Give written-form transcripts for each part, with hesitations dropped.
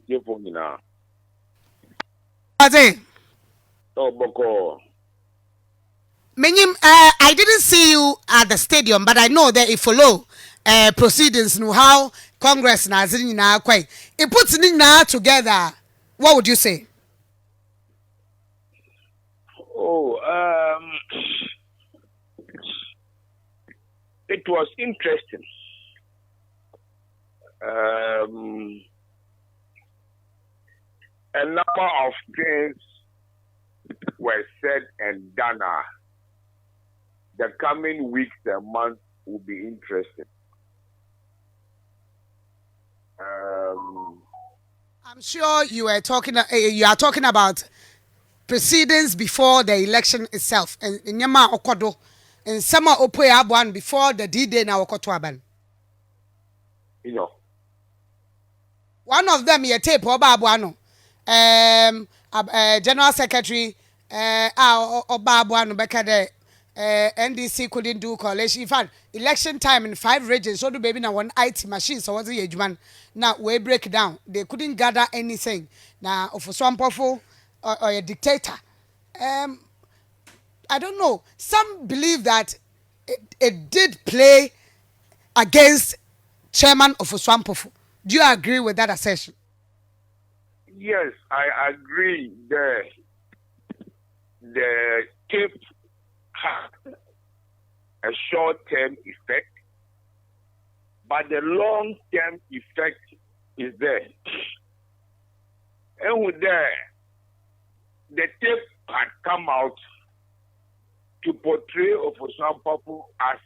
Yefomina. Ade. Oh, Boko. Menim, I didn't see you at the stadium, but I know that you follow proceedings, know how Congress na quite. It puts it together. What would you say? Oh, it was interesting. A number of things were said and done. The coming weeks and months will be interesting. I'm sure you are talking about proceedings before the election itself, and Nyama Okodo, and Sama Opoe Abuan before the D-Day na Okoto Aban. You know. One of them, you tape Oba Abuano, General Secretary, Oba Abuano Bekade, NDC couldn't do coalition. In fact, election time in 5 regions, so do baby now one IT machine, so what's the age man? Now we break down. They couldn't gather anything. Now, for some powerful or a dictator. I don't know. Some believe that it did play against chairman of Oswampofu. Do you agree with that assertion? Yes, I agree. The tape had a short-term effect, but the long-term effect is there. And with the tape had come out to portray Oswampofu as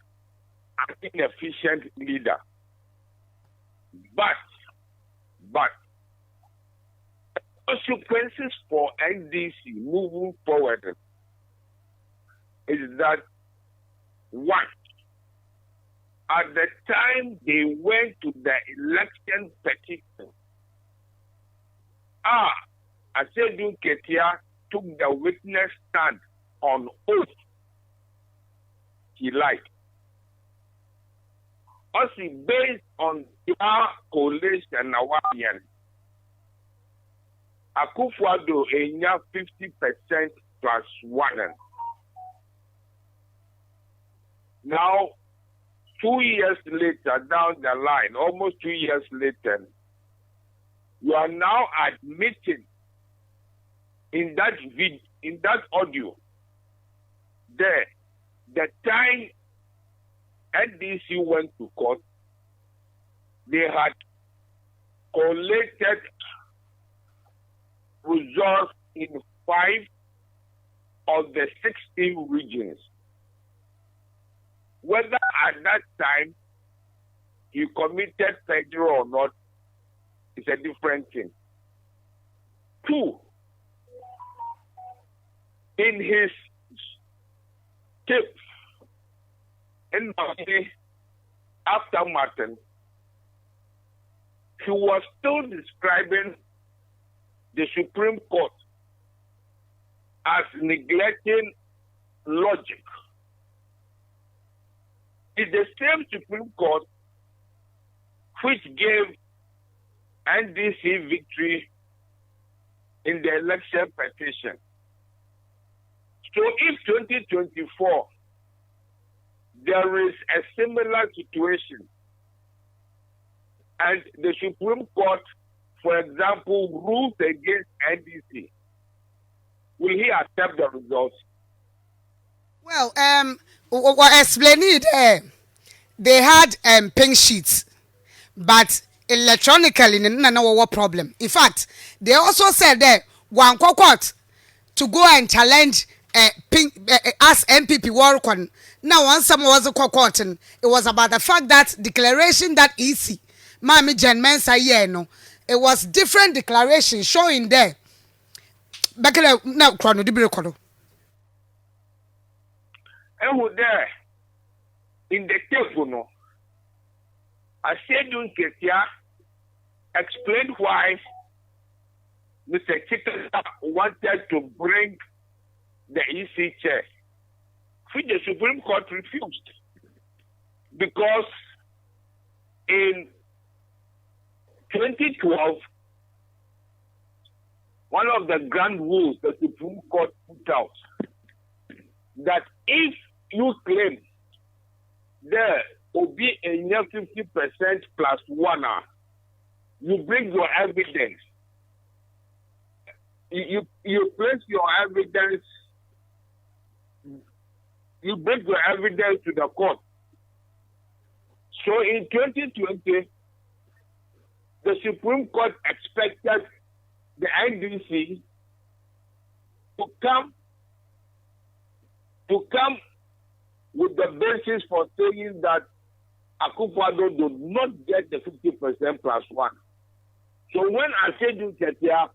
an inefficient leader. But consequences for NDC moving forward is that one, at the time they went to the election petition, Asedu Ketia took the witness stand on oath. He lied. Also, based on our coalition, Akufo-Addo enya 50% plus 1. Now, 2 years later, down the line, almost 2 years later, you are now admitting in that audio there, the time NDC went to court, they had collated results in 5 of the 16 regions. Whether at that time he committed perjury or not is a different thing. 2, in his tape, in after Martin, he was still describing the Supreme Court as neglecting logic. It's the same Supreme Court which gave NDC victory in the election petition. So if 2024, there is a similar situation, and the Supreme Court, for example, rules against NDC, will he accept the results? Well, explain it. They had pink sheets, but electronically, no problem. In fact, they also said that one court to go and challenge as MPP work on. Now, once someone was a court, it was about the fact that declaration that easy, Mami Jen Mensa no, it was different declaration showing there. Back now, chrono di record. And with there, in the telephone, Asedu Ketia explained why Mr. Chikasa wanted to bring the EC chair, which the Supreme Court refused. Because in 2012, one of the grand rules the Supreme Court put out, that if you claim there will be a 50% plus one, you bring your evidence. You place your evidence. You bring your evidence to the court. So in 2020, the Supreme Court expected the NDC to come with the basis for saying that Akufo-Addo did not get the 50% plus one. So when I said you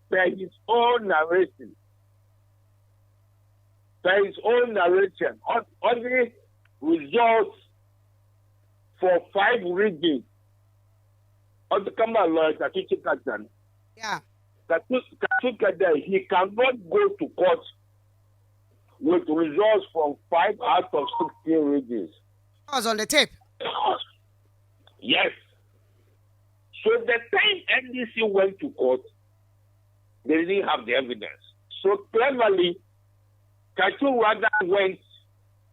per his own narration, on the results for 5 regions, on the Kama lawyers, yeah, he cannot go to court with results from 5 out of 16 regions. I was on the tape. Yes. So the time NDC went to court, they didn't have the evidence. So cleverly, Katu rather went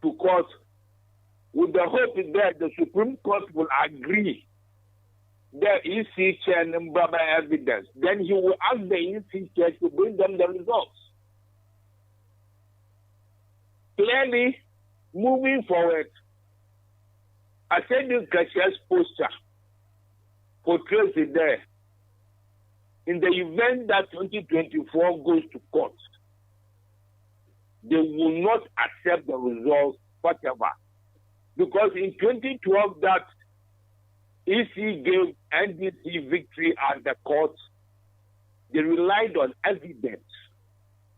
to court with the hope that the Supreme Court will agree the EC chair and evidence. Then he will ask the EC chair to bring them the results. Clearly, moving forward, I said this Kashia's poster portrays it there. In the event that 2024 goes to court, they will not accept the results, whatever. Because in 2012, that EC gave NDC victory at the court, they relied on evidence,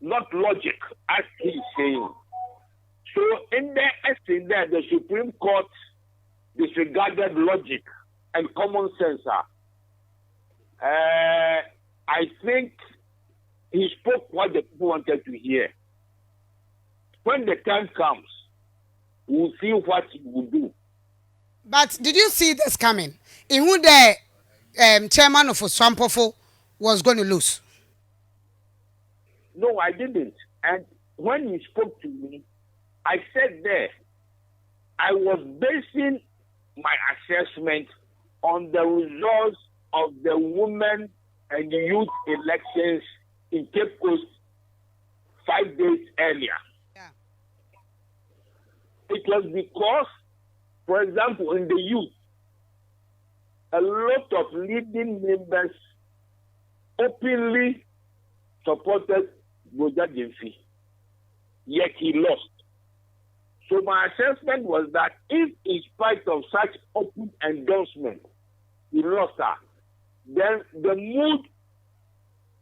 not logic, as he's saying. So in there, the Supreme Court disregarded logic and common sense. I think he spoke what the people wanted to hear. When the time comes, we'll see what he will do. But did you see this coming? In who the chairman of Swampofo was going to lose? No, I didn't. And when he spoke to me, I said there, I was basing my assessment on the results of the women and the youth elections in Cape Coast 5 days earlier. Yeah. It was because, for example, in the youth, a lot of leading members openly supported Roger Demfi, yet he lost. So my assessment was that if, in spite of such open endorsement, he lost her, then the mood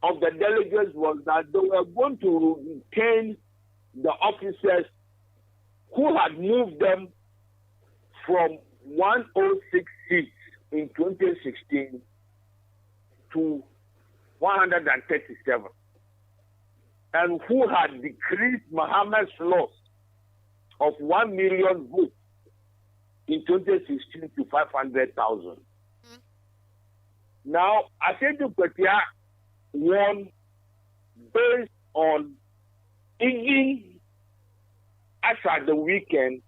of the delegates was that they were going to retain the officers who had moved them from 106 seats in 2016 to 137, and who had decreased Mohammed's loss of 1 million votes in 2016 to 500,000. Mm-hmm. Now, Asedu Petia won based on even as at the weekend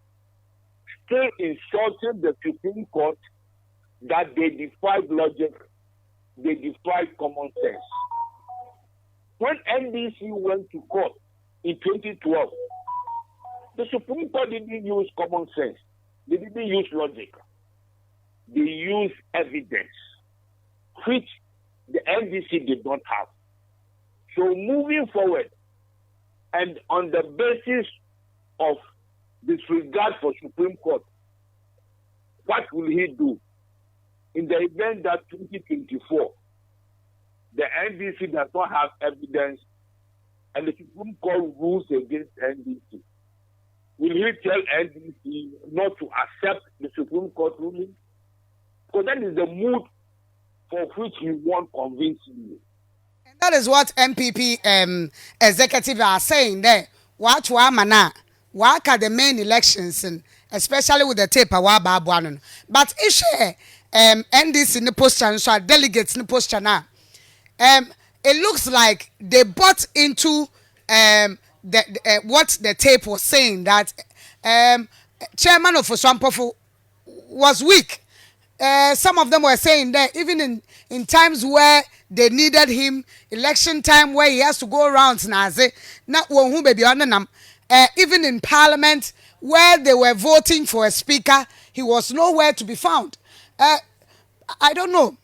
still insulting the Supreme Court that they defied logic, they defied common sense. When NDC went to court in 2012, the Supreme Court didn't use common sense. They didn't use logic. They used evidence, which the NDC did not have. So moving forward, and on the basis of disregard for Supreme Court, what will he do? In the event that 2024, the NDC does not have evidence and the Supreme Court rules against NDC, will he tell NDC not to accept the Supreme Court ruling? Because that is the mood for which he won't convince you. And that is what MPP executive are saying there. What mana? What are the main elections, and especially with the tape Babuanon. But if NDC in the poster and so delegates in the poster now. it looks like they bought into what the tape was saying, that chairman of Oswampofo was weak. Some of them were saying that even in times where they needed him, election time where he has to go around, even in parliament where they were voting for a speaker, he was nowhere to be found. I don't know.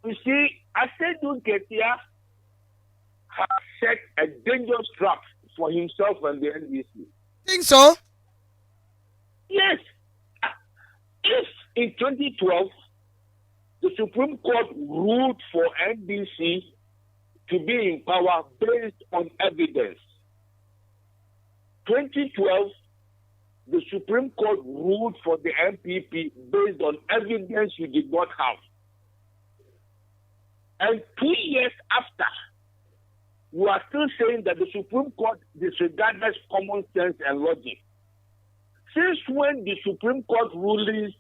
You see, Asedu Ketia has set a dangerous trap for himself and the NDC. Think so? Yes. If in 2012 the Supreme Court ruled for NDC to be in power based on evidence, 2012 the Supreme Court ruled for the MPP based on evidence you did not have. And 2 years after, you are still saying that the Supreme Court disregarded common sense and logic. Since when the Supreme Court rulings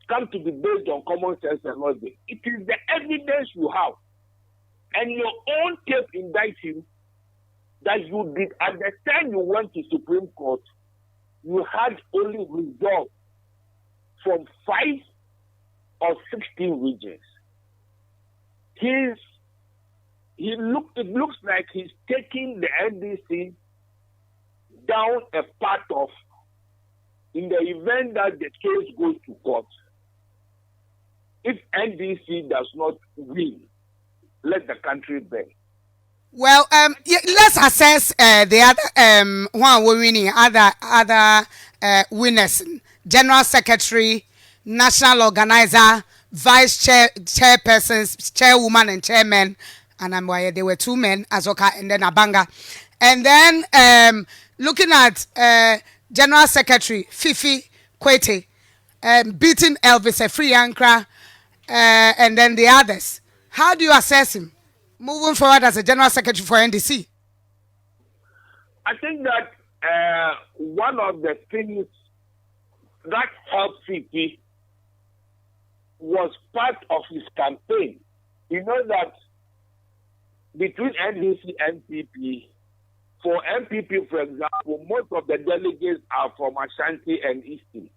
come to be based on common sense and logic? It is the evidence you have. And your own tape indicts you that you did, at the time you went to Supreme Court, you had only resolved from 5 or 16 regions. It looks like he's taking the NDC down a path of, in the event that the case goes to court, if NDC does not win, let the country burn. Well, let's assess the other one winning, other winners: General Secretary, National Organizer, Vice Chairpersons, Chairwoman, and Chairman. And there were 2 men, Azoka and then Abanga. And then looking at General Secretary Fifi Kwete, beating Elvis Afriyankra, and then the others. How do you assess him moving forward as a General Secretary for NDC? I think that one of the things that helped Fifi was part of his campaign. You know that between NDC and MPP, for MPP, for example, most of the delegates are from Ashanti and Eastern.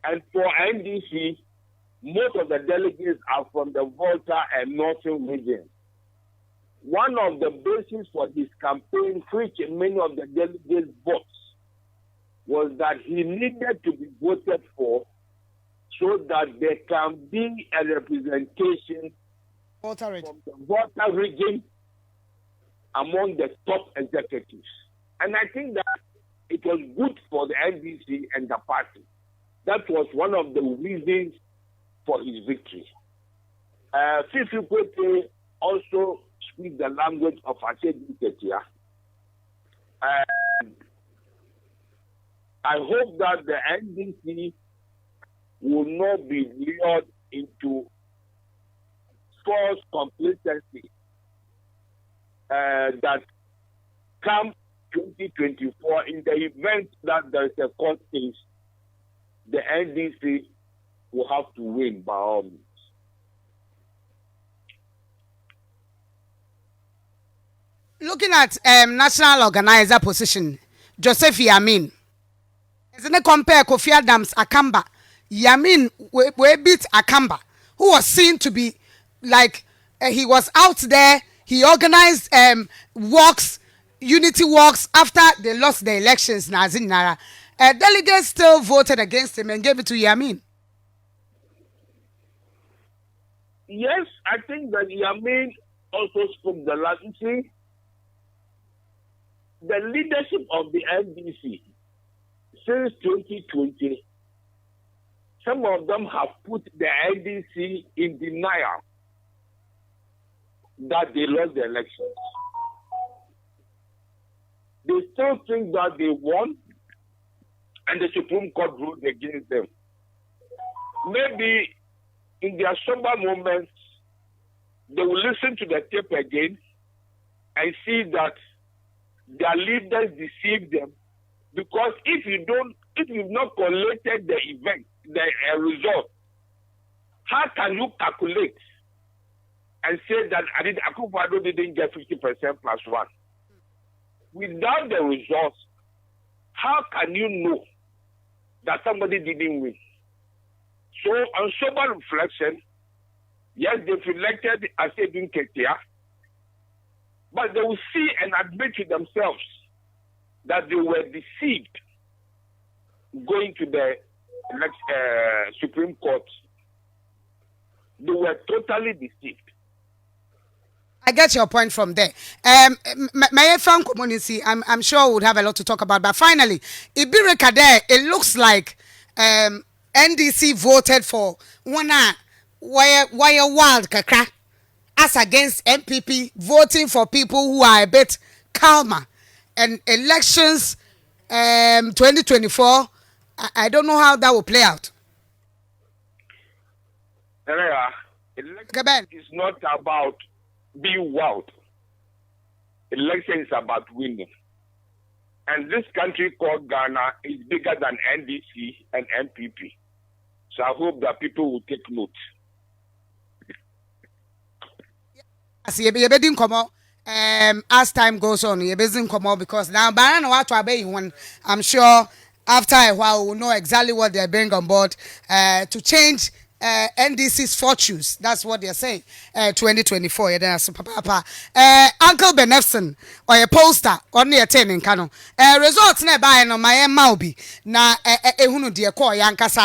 And for NDC, most of the delegates are from the Volta and Northern regions. One of the bases for his campaign, which many of the delegates votes, was that he needed to be voted for so that there can be a representation from the Volta region among the top executives. And I think that it was good for the NDC and the party. That was one of the reasons for his victory. Fifi Kwete also speaks the language of Asedu Ketia. I hope that the NDC will not be lured into false complacency that come 2024 in the event that there is a court case. The NDC will have to win by all means. Looking at national organizer position, Joseph Yamin. Isn't it compare Kofi Adams Akamba? Yamin we beat Akamba, who was seen to be like he was out there. He organized walks, unity walks after they lost the elections. Nazinara, delegates still voted against him and gave it to Yamin. Yes, I think that Yamin also spoke the last. You see, the leadership of the NDC since 2020, some of them have put the NDC in denial that they lost the elections. They still think that they won and the Supreme Court ruled against them. Maybe in their somber moments, they will listen to the tape again and see that their leaders deceived them. Because if you've not collated the event, the result, how can you calculate and say that Akufo-Addo didn't get 50% plus one. Without the results, how can you know that somebody didn't win? So, on sober reflection, yes, they've elected Asedun Ketia, but they will see and admit to themselves that they were deceived going to the Supreme Court. They were totally deceived. I get your point from there. My FM Kumasi, I'm sure would have a lot to talk about. But finally, Ibirika there, it looks like NDC voted for one wire wild kakra as against MPP voting for people who are a bit calmer. And elections 2024, I don't know how that will play out. Election is not about being wild. Election is about winning. And this country called Ghana is bigger than NDC and MPP. So I hope that people will take note. As time goes on, because now I'm sure after a while we'll know exactly what they're bringing on board to change NDC's fortunes. That's what they're saying. 2024. Uncle Benefson or a poster on the attending canon. Results nearby no my Maubi. Na ehunu dear call Yankasa.